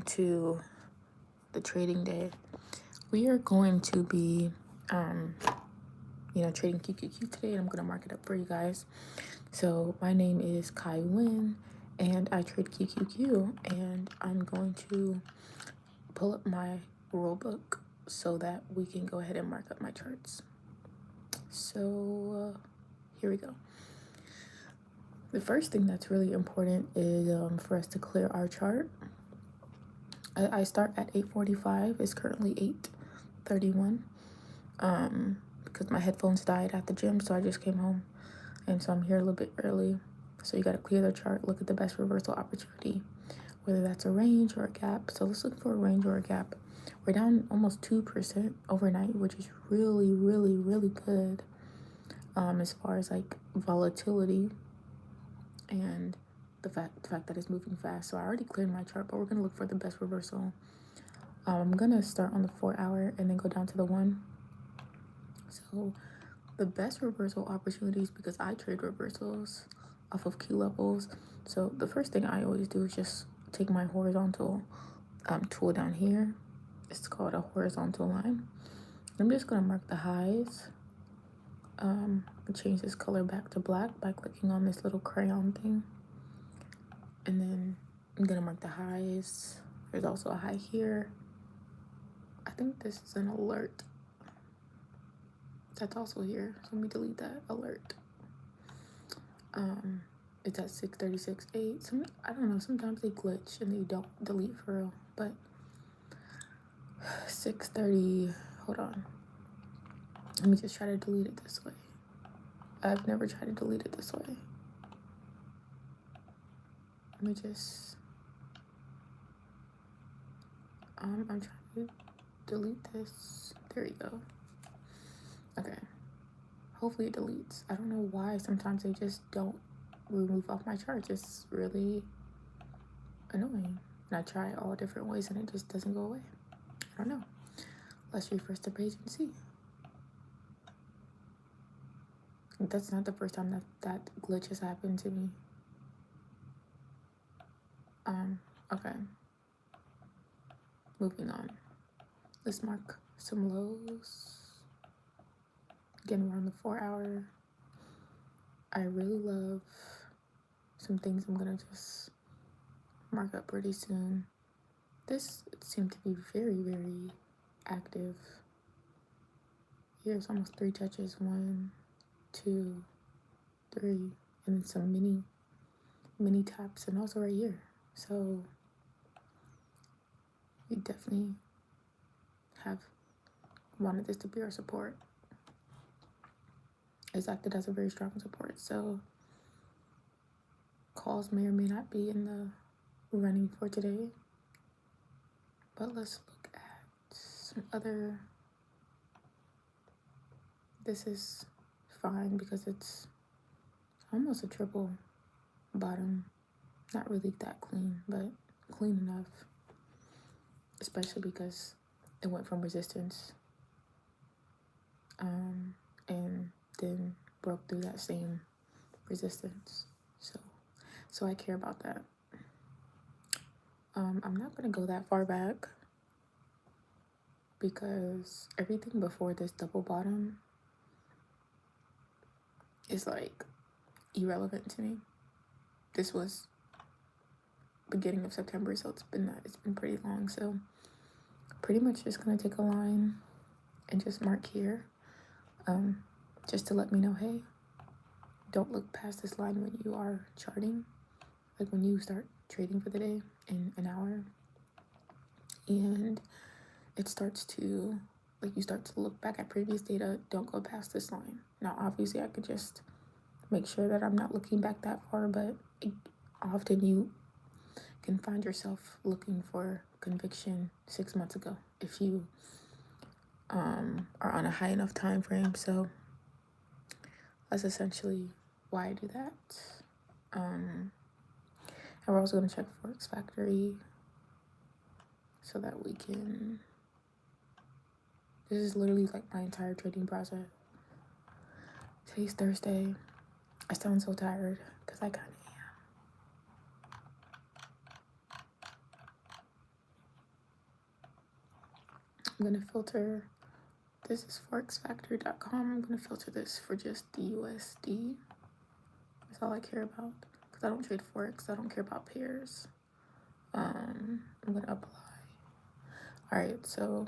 to the trading day. We are going to be, trading QQQ today, and I'm going to mark it up for you guys. So my name is Kai Win, and I trade QQQ, and I'm going to pull up my rule book so that we can go ahead and mark up my charts. So here we go. The first thing that's really important is for us to clear our chart. I start at 8:45. It's currently 8:31. Because my headphones died at the gym, so I just came home, and so I'm here a little bit early. So you got to clear the chart, look at the best reversal opportunity, whether that's a range or a gap. So let's look for a range or a gap. We're down almost 2% overnight, which is really, really, really good as far as like volatility and the fact that it's moving fast. So I already cleared my chart, but we're gonna look for the best reversal. I'm gonna start on the 4-hour and then go down to the 1. So the best reversal opportunities, because I trade reversals off of Q levels. So the first thing I always do is just take my horizontal tool down here. It's called a horizontal line. I'm just gonna mark the highs. Change this color back to black by clicking on this little crayon thing. And then I'm gonna mark the highs. There's also a high here. I think this is an alert. That's also here. So let me delete that alert. It's at 6:36.8. I don't know, sometimes they glitch and they don't delete for real. But 6:30, hold on. Let me just try to delete it this way. I've never tried to delete it this way. Let me just, I'm trying to delete this. There you go. Okay. Hopefully it deletes. I don't know why sometimes they just don't remove off my charts. It's really annoying. And I try all different ways and it just doesn't go away. I don't know. Let's refresh the page and see. That's not the first time that glitch has happened to me. Okay. Moving on. Let's mark some lows. Again, we're on the 4-hour. I really love some things I'm gonna just mark up pretty soon. This seemed to be very, very active. Here's almost 3 touches. 1, 2, 3, and then some mini taps, and also right here. So we definitely have wanted this to be our support. It's acted as a very strong support. So calls may or may not be in the running for today. But let's look at some other. This is fine because it's almost a triple bottom. Not really that clean, but clean enough. Especially because it went from resistance and then broke through that same resistance. So I care about that. I'm not gonna go that far back because everything before this double bottom is like irrelevant to me. This was beginning of September, so it's been pretty long. So pretty much just gonna take a line and just mark here, just to let me know, hey, don't look past this line when you are charting, like when you start trading for the day in an hour, and it starts to, like, you start to look back at previous data. Don't go past this line. Now obviously I could just make sure that I'm not looking back that far, but often you can find yourself looking for conviction 6 months ago if you are on a high enough time frame. So that's essentially why I do that. And we're also going to check Forex Factory so that we can, this is literally like my entire trading process. Today's Thursday. I sound so tired because I kind of am. I'm gonna filter, this is forexfactor.com. I'm gonna filter this for just the USD. That's all I care about, because I don't trade forex. I don't care about pairs. I'm gonna apply. All right, so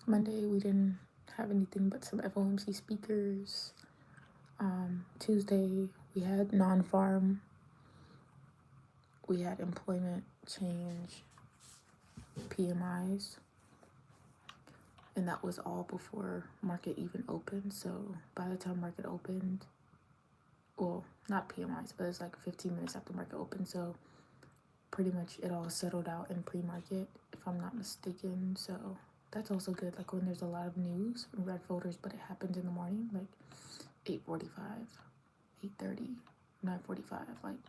Monday we didn't have anything but some FOMC speakers. Tuesday we had non-farm. We had employment change, PMIs, and that was all before market even opened. So by the time market opened, well, not PMIs, but it's like 15 minutes after market opened. So pretty much it all settled out in pre-market, if I'm not mistaken. So that's also good. Like when there's a lot of news, red folders, but it happens in the morning, like 8:45, 8:30, 9:45. Like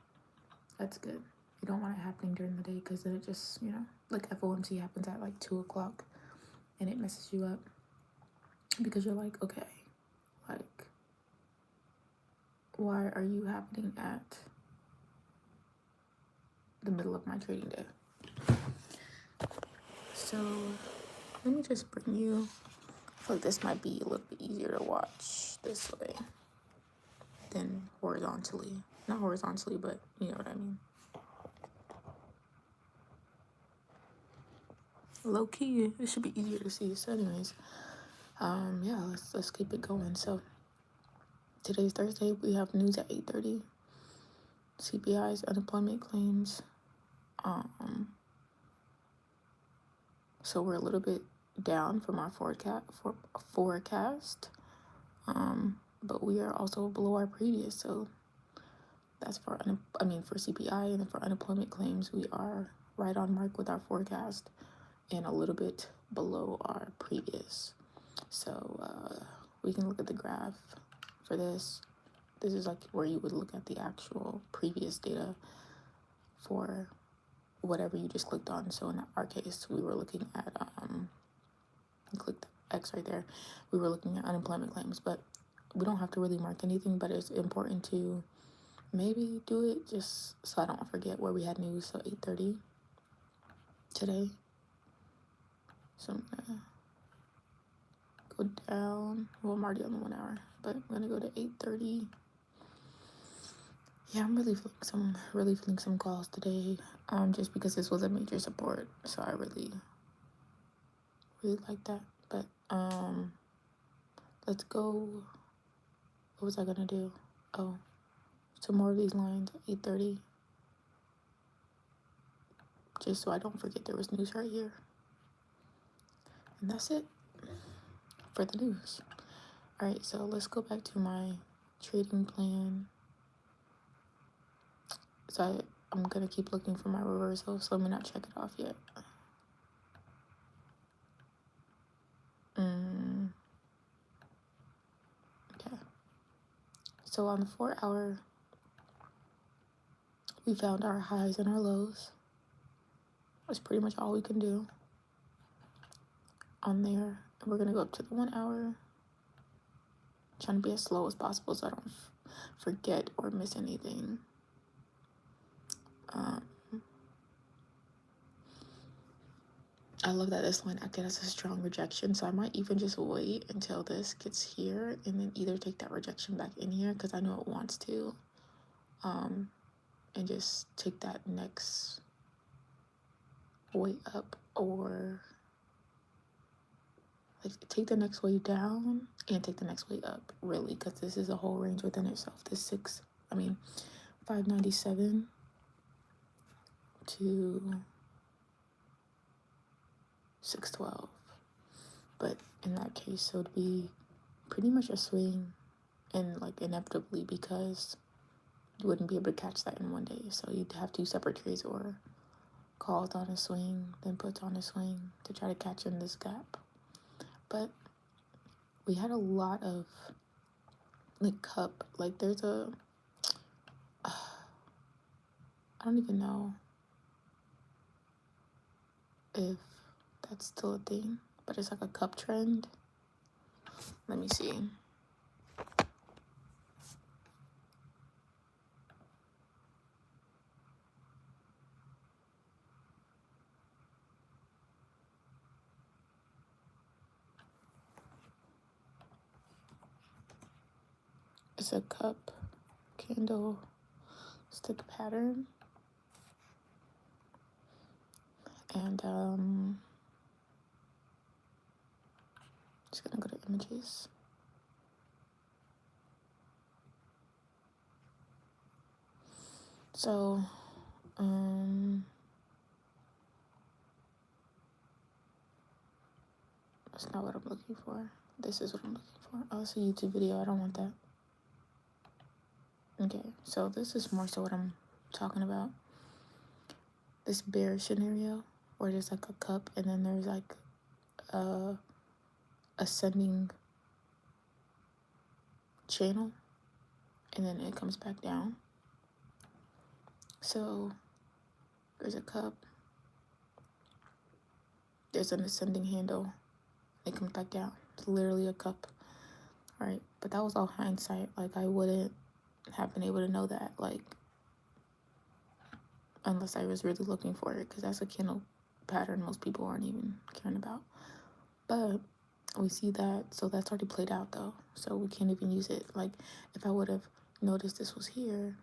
that's good. You don't want it happening during the day, because then it just, like FOMC happens at like 2 o'clock and it messes you up, because you're like, okay, like, why are you happening at the middle of my trading day? So let me just bring you, I feel like this might be a little bit easier to watch this way than horizontally. Not horizontally, but you know what I mean. Low key, it should be easier to see. So anyways, yeah, let's keep it going. So today's Thursday. We have news at 8:30. CPI's unemployment claims. So we're a little bit down from our forecast. But we are also below our previous. So that's for CPI, and then for unemployment claims, we are right on mark with our forecast and a little bit below our previous. So we can look at the graph for this. This is like where you would look at the actual previous data for whatever you just clicked on. So in our case, we were looking at, click the X right there. We were looking at unemployment claims, but we don't have to really mark anything, but it's important to maybe do it just so I don't forget where we had news. So 8:30 today. So I'm gonna go down. Well, I'm already on the 1 hour, but I'm gonna go to 8:30. Yeah, I'm really feeling some calls today. Just because this was a major support, so I really like that. But let's go. What was I gonna do? Oh, some more of these lines. 8:30. Just so I don't forget there was news right here. And that's it for the news. All right, so let's go back to my trading plan. So I'm gonna keep looking for my reversal, so let me not check it off yet. Okay. So on the 4 hour, we found our highs and our lows. That's pretty much all we can do on there. And we're gonna go up to the 1 hour. Trying to be as slow as possible so I don't forget or miss anything. I love that this line acted as a strong rejection, so I might even just wait until this gets here and then either take that rejection back in here, because I know it wants to, and just take that next way up, or like take the next way down and take the next way up, really, because this is a whole range within itself. This 597 to 612. But in that case, so it'd be pretty much a swing, and like inevitably, because you wouldn't be able to catch that in one day. So you'd have 2 separate trades, or calls on a swing, then puts on a swing to try to catch in this gap. But we had a lot of like cup, like there's a, I don't even know if that's still a thing, but it's like a cup trend. Let me see. It's a cup candle stick pattern. And just gonna go to images. So that's not what I'm looking for. This is what I'm looking for. Oh, it's a YouTube video. I don't want that. Okay, so this is more so what I'm talking about. This bear scenario where there's like a cup and then there's like a ascending channel and then it comes back down. So there's a cup, there's an ascending handle, it comes back down. It's literally a cup, right? But that was all hindsight. Like, I wouldn't have been able to know that, like, unless I was really looking for it, because that's a candle pattern most people aren't even caring about. But we see that, so that's already played out though, so we can't even use it. Like, if I would have noticed this was here,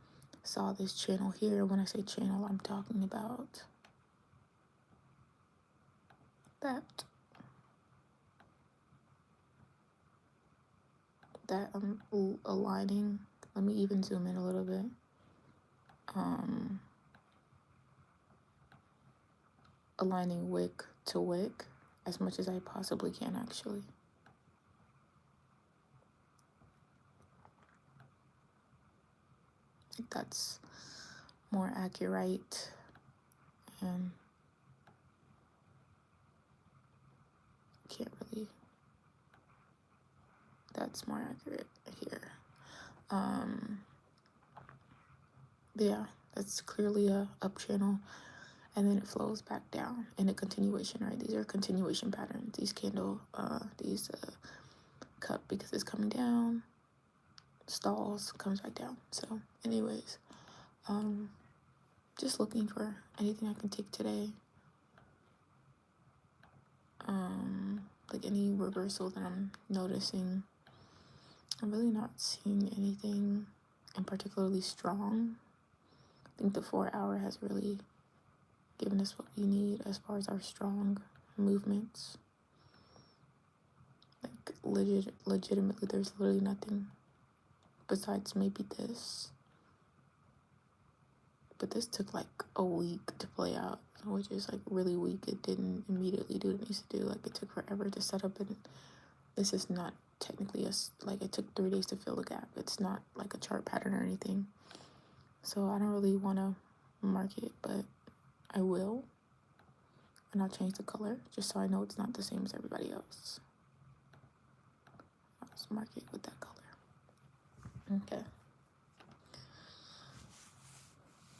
saw this channel here, when I say channel, I'm talking about that aligning. Let me even zoom in a little bit. Aligning wick to wick as much as I possibly can, actually. I think that's more accurate, and can't really, that's more accurate here. Yeah, that's clearly a up channel, and then it flows back down in a continuation, right? These are continuation patterns. These candle, cup, because it's coming down, stalls, comes back down. So anyways, just looking for anything I can take today. Like any reversal that I'm noticing. I'm really not seeing anything in particularly strong. I think the 4 hour has really given us what we need as far as our strong movements. Like, legitimately, there's literally nothing besides maybe this. But this took like a week to play out, which is like really weak. It didn't immediately do what it needs to do. Like, it took forever to set up, and this is not technically like, it took 3 days to fill the gap. It's not like a chart pattern or anything. So I don't really want to mark it, but I will. And I'll change the color just so I know it's not the same as everybody else. I'll just mark it with that color. Okay.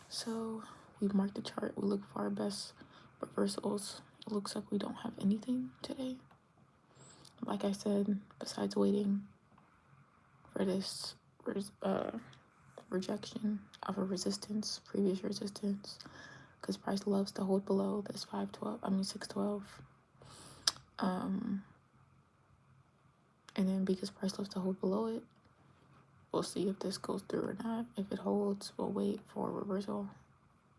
So we've marked the chart. We look for our best reversals. It looks like we don't have anything today. Like I said, besides waiting for this rejection of a resistance, previous resistance, because price loves to hold below this 612. And then because price loves to hold below it, we'll see if this goes through or not. If it holds, we'll wait for a reversal,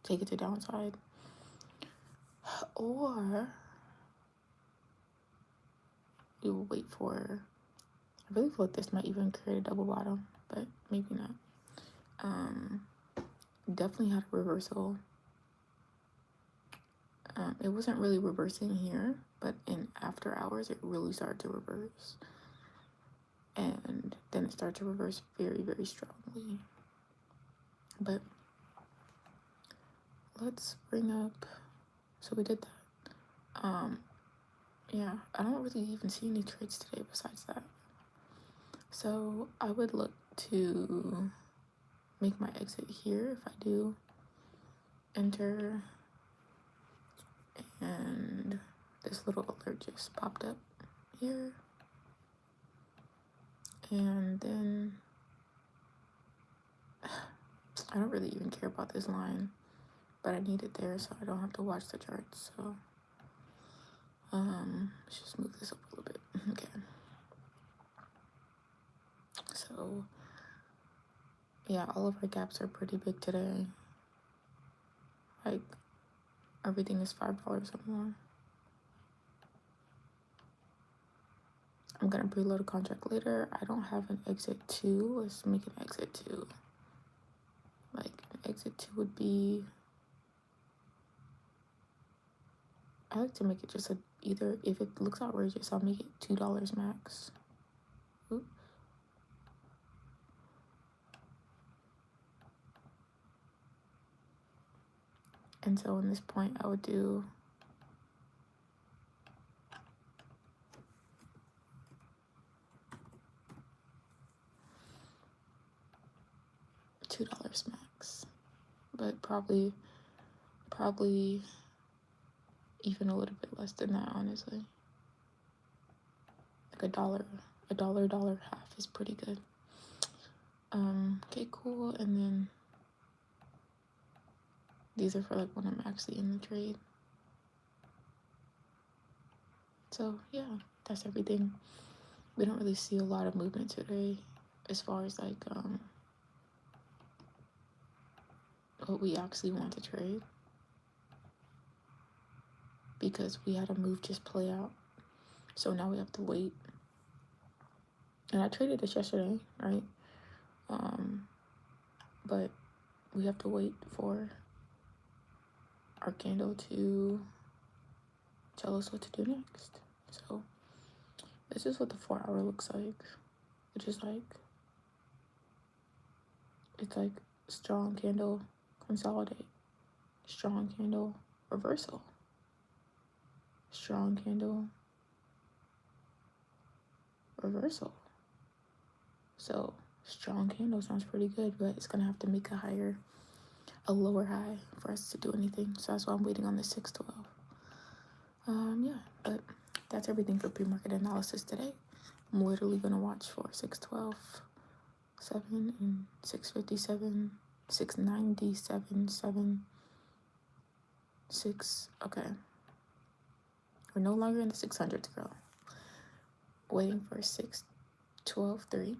take it to downside, or we will wait for, I really feel like this might even create a double bottom, but maybe not. Definitely had a reversal. It wasn't really reversing here, but in after hours, it really started to reverse. And then it started to reverse very, very strongly. But let's bring up, so we did that. Yeah, I don't really even see any trades today besides that. So I would look to make my exit here if I do enter, and this little alert just popped up here, and then I don't really even care about this line, but I need it there so I don't have to watch the charts. So let's just move this up a little bit. Okay, so yeah, all of our gaps are pretty big today. Like, everything is $5 or more. I'm gonna preload a contract later. I don't have an exit 2. Let's make an exit 2. Like, an exit 2 would be, I like to make it just either, if it looks outrageous, I'll make it $2 max. Oop. And so in this point, I would do $2 max, but probably even a little bit less than that, honestly. Like a dollar half is pretty good. Okay, cool. And then these are for like when I'm actually in the trade. So yeah, that's everything. We don't really see a lot of movement today as far as like what we actually want to trade, because we had a move just play out. So now we have to wait. And I traded this yesterday, right? But we have to wait for our candle to tell us what to do next. So this is what the 4-hour looks like, which is like, it's like strong candle, consolidate, strong candle, reversal, strong candle, reversal. So strong candle sounds pretty good, but it's gonna have to make a lower high for us to do anything. So that's why I'm waiting on the 612. Yeah, but that's everything for pre-market analysis today. I'm literally gonna watch for 612, 7 and 657, 697, 7, 6. Okay, we're no longer in the 600s, girl. Waiting for 6, 12, 3,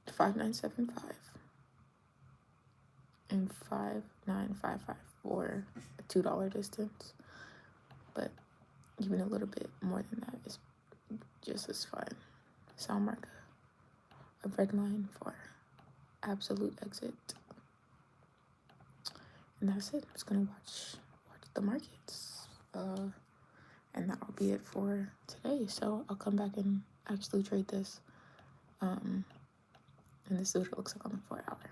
5975, and 5955 for a $2 distance. But even a little bit more than that is just as fine. So I'll mark a red line for absolute exit. And that's it. I'm just gonna watch the markets. And that'll be it for today. So I'll come back and actually trade this. And this is what it looks like on the 4-hour.